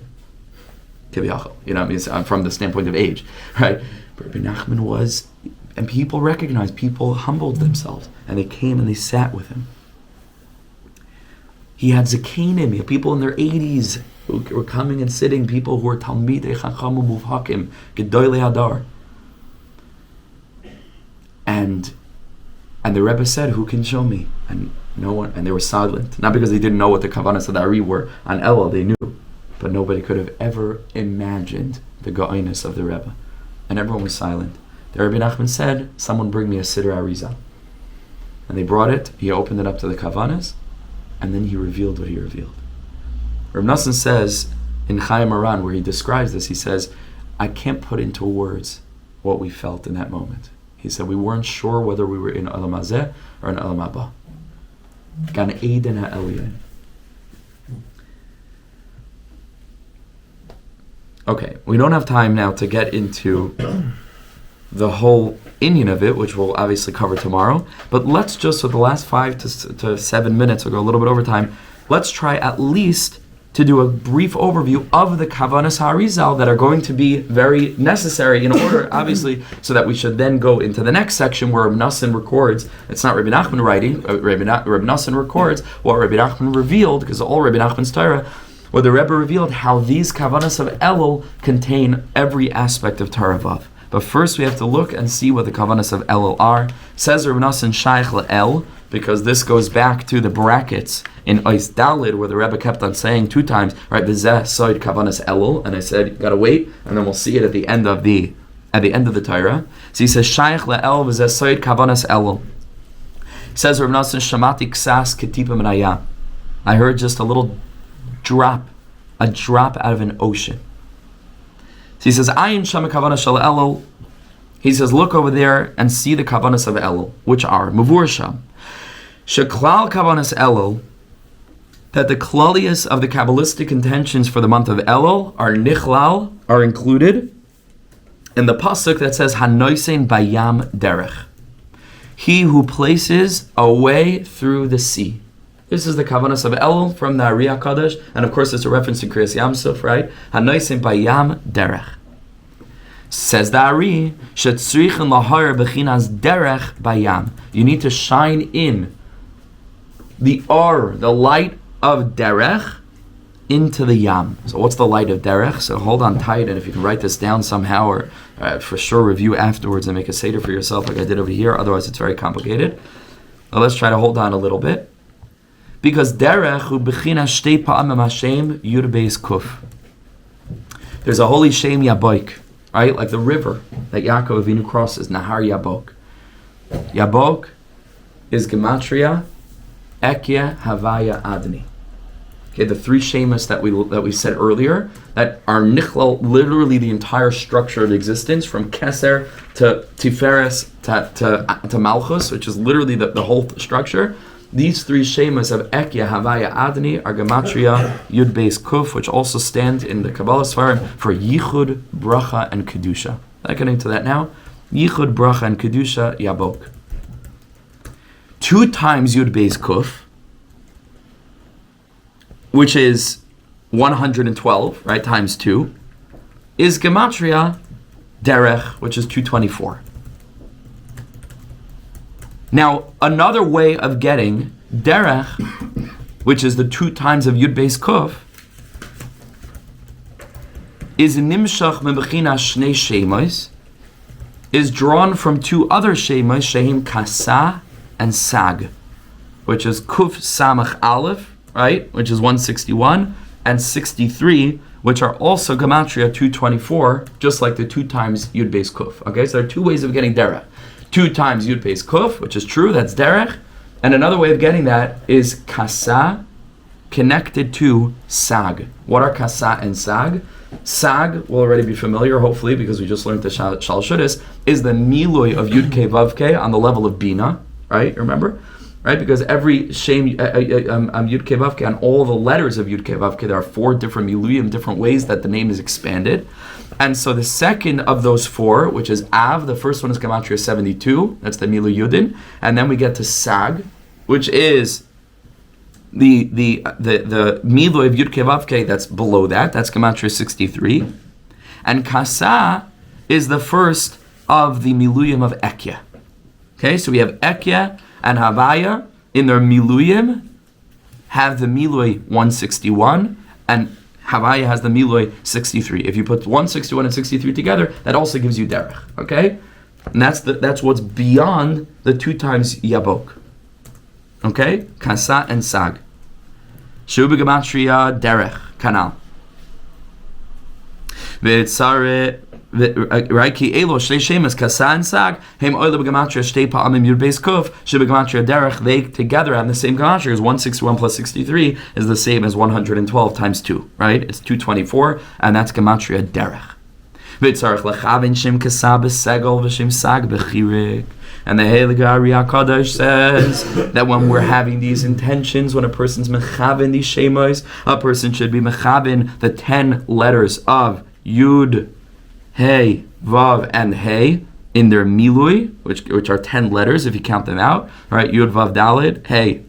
Kiviyachol, from the standpoint of age, right? But Rebbe Nachman was, and people recognized, people humbled themselves, and they came and they sat with him. He had zakenim, he had people in their 80s who were coming and sitting, people who were talmidei chacham muvhakim, gedolei hadar. And the Rebbe said, who can show me? And no one, and they were silent. Not because they didn't know what the kavanas of the Ari were on Elul, they knew. But nobody could have ever imagined the go'iness of the Rebbe. And everyone was silent. The Rebbe Nachman said, someone bring me a Siddur Arizal. And they brought it, he opened it up to the kavanas, and then he revealed what he revealed. Reb Nosson says in Chayei Moharan, where he describes this, he says, I can't put into words what we felt in that moment. He said we weren't sure whether we were in Olam Hazeh or in Olam Haba. Gan Eden HaElyon. Okay, we don't have time now to get into the whole inyan of it, which we'll obviously cover tomorrow. But let's just, with the last 5 to 7 minutes, we'll go a little bit over time, let's try at least to do a brief overview of the Kavanas HaArizal that are going to be very necessary in order, obviously, so that we should then go into the next section where Rebbe Nachman records. It's not Rebbe Nachman writing. Rebbe Nachman records what Rebbe Nachman revealed, because all Rebbe Nachman's Torah, where the Rebbe revealed how these Kavanas of Elul contain every aspect of Torah Vav. But first we have to look and see what the Kavanas of Elul are. Says Rebbe Nachman Shaykh LeEl, because this goes back to the brackets in Ois Dalid, where the Rebbe kept on saying 2 times, right, V'zeh soid Kavanas Elul, and I said, you gotta wait, and then we'll see it at the end of the Torah. So he says, Shaykh LeEl V'zeh soid Kavanas Elul. Says Rebbe Nachman Shamati Ksas Ketipa Menaya. I heard just a drop out of an ocean. So he says, Ayin Shama Kavanas Shel Elul. He says, look over there and see the Kavanas of Elul, which are Mavur Sham. Sheklal Kavanas Elul, that the klalius of the Kabbalistic intentions for the month of Elul are nichlal, are included in the pasuk that says, Hanoisein Bayam Derech. He who places a way through the sea. This is the Kavanas of Elul from the R Yaakov, and of course it's a reference to Kriyas Yamsuf, right? Hanoisim Bayam Derech. Says the Ari, Shetzrichen lahar bechinas derech bayam. You need to shine in the light of derech, into the yam. So what's the light of derech? So hold on tight, and if you can write this down somehow, or for sure review afterwards and make a seder for yourself like I did over here, otherwise it's very complicated. Now let's try to hold on a little bit. Because derech hu bechinas shtei pa'amim Hashem yud beis kuf. There's a holy Shem Yaboik, right? Like the river that Yaakov Avinu crosses, Nahar Yabok. Yabok is gematria, Ekya, Havaya, Adni. Okay, the 3 shemas that we said earlier, that are nichlal, literally the entire structure of existence, from Keser to Tiferes to Malchus, which is literally the whole structure. These 3 shemas of Ekya, Havaya, Adni are gematria, Yud Beis Kuf, which also stand in the Kabbalah Sfarim for Yichud, Bracha, and Kedusha. I'm getting to that now. Yichud, Bracha, and Kedusha, Yabok. 2 times Yud Beis Kuf, which is 112, right, times 2, is gematria, Derech, which is 224. Now, another way of getting derech, which is the 2 times of Yud Beis Kuf, is nimshach mebechina shnei shemos, is drawn from 2 other shemos, shehim kasa and sag, which is kuf samach aleph, right, which is 161, and 63, which are also gematria 224, just like the 2 times Yud Beis Kuf. Okay, so there are 2 ways of getting derech. 2 times Yud Beis Kuf, which is true, that's derech. And another way of getting that is kasa connected to sag. What are kasa and sag? Sag will already be familiar, hopefully, because we just learned the Shal Shuris, is the milui of Yud Kei Vav Kei on the level of Binah, right? Remember? Right? Because every Shem Yud Kei Vav Kei, on all the letters of Yud Kei Vav Kei, there are 4 different miluyim, different ways that the name is expanded. And so the second of those 4, which is Av, the first one is gematria 72, that's the Milu Yudin, and then we get to Sag, which is the Milu of Yud Kei Vav Kei that's below that, that's gematria 63, and Kasa is the first of the Miluyim of Ekya. Okay, so we have Ekya and Havaya in their Miluyim have the Milui 161, and Havaya has the Miloi 63. If you put 161 and 63 together, that also gives you derech. Okay, and that's what's beyond the 2 times Yabok. Okay, Kasa and Sag. Shu b'gematria derech kanal. V'tzare right ki elo shtei shemas Kasa and Sag hem oile b'gematria shtei pa'amim Yud Beis Kuf shu b'gematria derech. They together have the same gematria, as 161 plus 63 is the same as 112 times 2, right? It's 224, and that's gematria derech. V'tzarech lechavin shem Kasa b'segel v'shem Sag b'chirik. And the Heilige R Yaakov says that when we're having these intentions, when a person's mechavin these shemos, a person should be mechavin the 10 letters of Yud, Hey, Vav, and Hey in their milui, which are 10 letters if you count them out. All right, Yud, Vav, Dalid, Hey,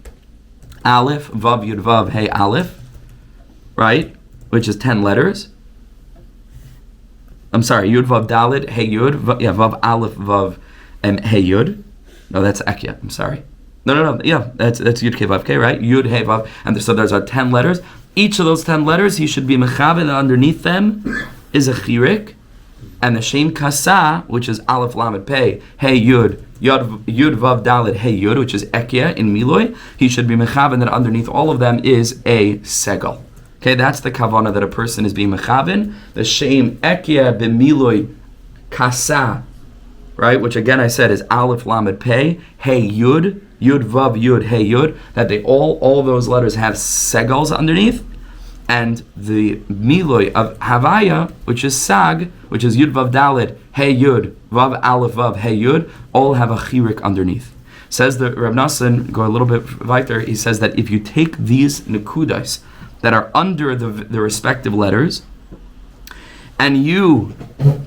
Aleph, Vav, Yud, Vav, Hey, Aleph. right? Which is 10 letters. I'm sorry, Yud Vav Dalid, Hey Yud, Vav Aleph Vav Hey Yud. No, that's Ekya. I'm sorry. No. Yeah, that's Yud Ke Vav Ke, right? Yud Hey Vav, and so there's 10 letters. Each of those 10 letters, he should be mechaber, and underneath them is a chirik, and the Shem Kasa, which is Aleph Lamed Pei, Hey Yud, Yud Vav Dalid, Hey Yud, which is Ekya in Miloi. He should be mechaber, and then underneath all of them is a segel. Okay, that's the kavana that a person is being mechaben. The Shem Ekya b'Miloi Kasa, right? Which again I said is Aleph Lamed Pei, Hey Yud, Yud Vav Yud Hey Yud. That they all those letters have segels underneath, and the Miloi of Havaya, which is Sag, which is Yud Vav Dalid Hey Yud Vav Aleph Vav Hey Yud, all have a chirik underneath. Says the Rebbe Nachman, go a little bit weiter. He says that if you take these nekudas that are under the respective letters, and you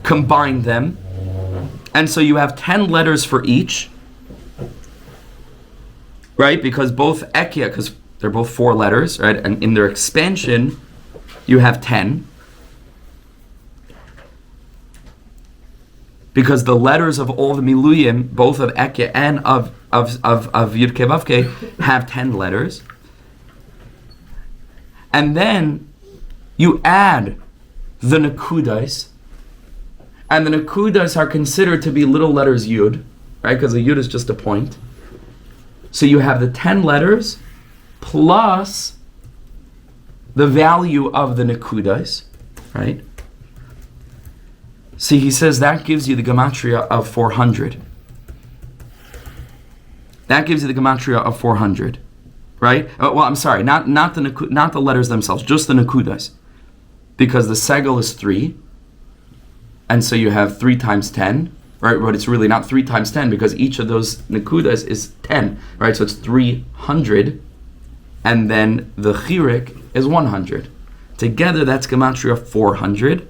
combine them, and so you have 10 letters for each, right? Because both Ekya, because they're both 4 letters, right? And in their expansion, you have 10. Because the letters of all the Miluyim, both of Ekya and of Yud Ke Vav Ke, have 10 letters. And then you add the nekudas, and the nekudas are considered to be little letters Yud, right? Because a Yud is just a point. So you have the 10 letters plus the value of the nekudas, right? See, he says that gives you the gematria of 400. That gives you the gematria of 400. Right? Well, I'm sorry, not the letters themselves, just the nekudas, because the segel is 3, and so you have 3 times 10, right? But it's really not 3 times 10 because each of those nekudas is 10, right? So it's 300, and then the chirik is 100. Together, that's gematria 400.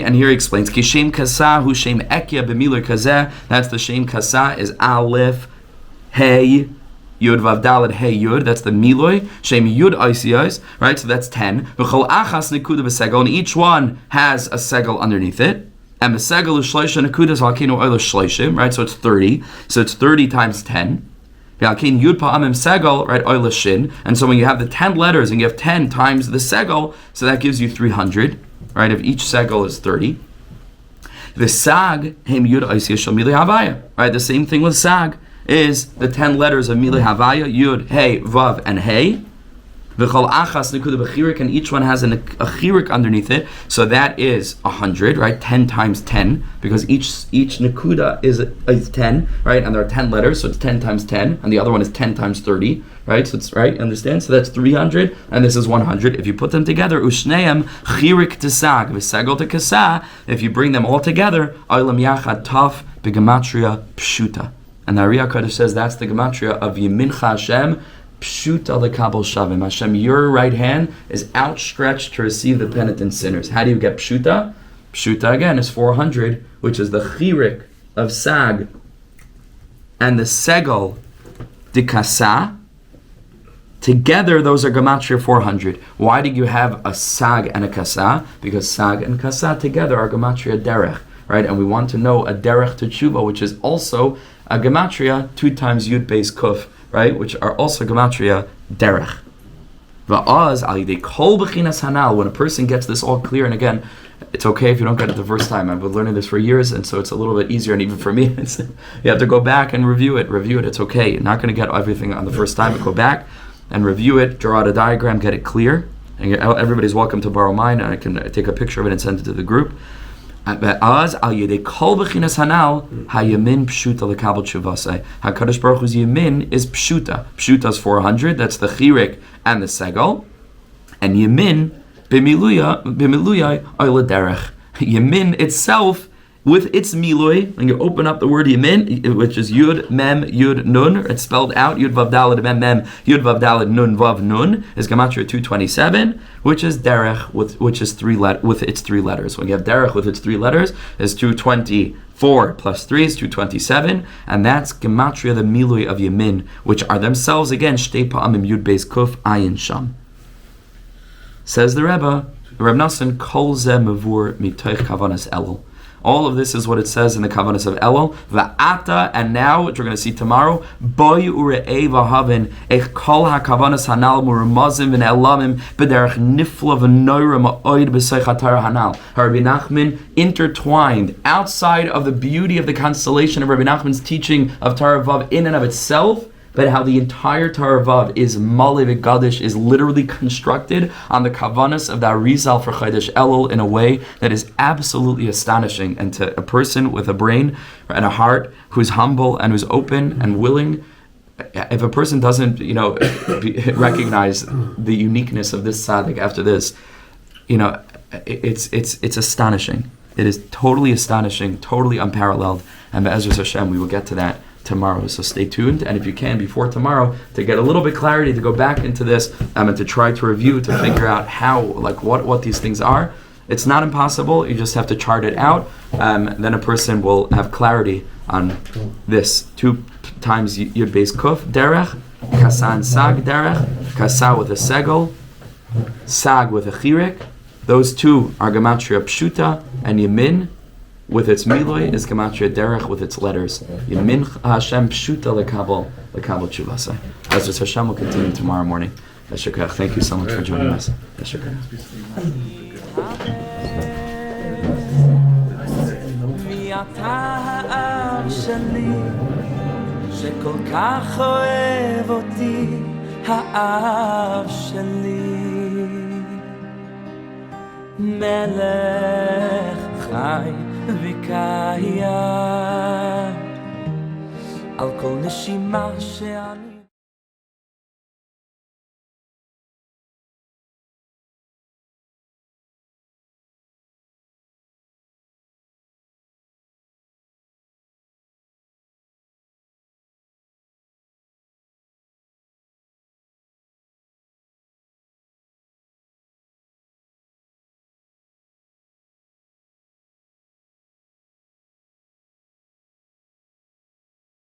And here he explains, Ki Shem Kasa hu Shem Ekya b'Miloi Kazeh. That's the Shem Kasa is Aleph, Hey, Yud Vav Daled Hey Yud, that's the Miloi. Shem Yud Isiyos, right? So that's 10. V'chol achas nekuda b'segel, and each one has a segel underneath it. And the segel is shloisha nekudas v'alkeinu oila shloishim, right? So it's 30. So it's 30 times 10. V'alkein Yud pa'amim segel, right? Oila shin. And so when you have the 10 letters and you have 10 times the segel, so that gives you 300, right? If each segel is 30. The sag hem Yud Isiyos shel Miloi Havaya, right? The same thing with sag is the 10 letters of Miloi Havaya, Yud, Hey, Vav, and Hey. V'chol achas nekuda b'chirik, and each one has a chirik underneath it. So that is 100, right? 10 times 10, because each nekuda is 10, right? And there are 10 letters, so it's 10 times 10, and the other one is 10 times 30, right? So it's right, understand? So that's 300, and this is 100. If you put them together, ushneim chirik tesag v'segel tekasa. If you bring them all together, olam yachad taf b'gematria pshuta. And the R Yaakov says that's the gematria of Yemincha Hashem, Pshuta lekabel shavim. Hashem, your right hand is outstretched to receive the penitent sinners. How do you get Pshuta? Pshuta again is 400, which is the chirik of Sag, and the Segel Dikasa. Together, those are gematria 400. Why do you have a Sag and a Kasa? Because Sag and Kasa together are gematria derech, right? And we want to know a derech to tshuva, which is also a gematria 2 times Yud Beis Kuf, right? Which are also gematria derech. Va'az al yidei kol b'chinas hanal. When a person gets this all clear, and again, it's okay if you don't get it the first time. I've been learning this for years, and so it's a little bit easier. And even for me, you have to go back and review it. It's okay. You're not going to get everything on the first time, but go back and review it, draw out a diagram, get it clear. And everybody's welcome to borrow mine, and I can take a picture of it and send it to the group. As al yedei kol b'chinas hanal hayamin pshuta lekabel tshuvasei. Hakadosh Baruch Hu's yamin is pshuta. Pshuta is 400. That's the chirik and the segel. And yamin b'miluya oila derech. Yamin itself, with its milui, when you open up the word yamin, which is yud mem yud nun, it's spelled out yud vav daled mem mem yud vav daled nun vav nun, is gematria 227, which is derech with its 3 letters. When you have derech with its 3 letters, is 224 plus 3 is 227, and that's gematria the milui of yamin, which are themselves again shtei pa'amim yud beis kuf ayin sham. Says the Rebbe Nachman, Kol ze mevur mitoich kavanas elul. All of this is what it says in the kavanas of Elul. Va'ata, and now, which we're going to see tomorrow, Boi ure'ei v'havin, ech kol ha'kavanas hanal murumazim v'ne'elamim b'derech nifla v'noira ma'oid b'seich ha'Torah hanal. Rebbe Nachman intertwined outside of the beauty of the constellation of Rebbe Nachman's teaching of Torah Vav in and of itself, but how the entire Torah Vav is Mali v'Gadish, is literally constructed on the kavanas of the Arizal for Chodesh Elul in a way that is absolutely astonishing. And to a person with a brain and a heart who's humble and who's open and willing, if a person doesn't, recognize the uniqueness of this tzaddik after this, it's astonishing. It is totally astonishing, totally unparalleled. And Be'ezras Hashem, we will get to that tomorrow, so stay tuned. And if you can, before tomorrow, to get a little bit clarity, to go back into this and to try to review, to figure out how, what these things are. It's not impossible. You just have to chart it out. Then a person will have clarity on this. 2 times Yud Beis Kuf derech, Kasan Sag derech, Kasa with a segel, Sag with a chirik. Those 2 are Gematria Pshuta, and Yamin with its miloi is Gematria Derech with its letters. Yamin Hashem Pshuta lekabel tshuvasai. As Hashem will continue tomorrow morning. Thank you so much for joining us. על כל נשימה שאני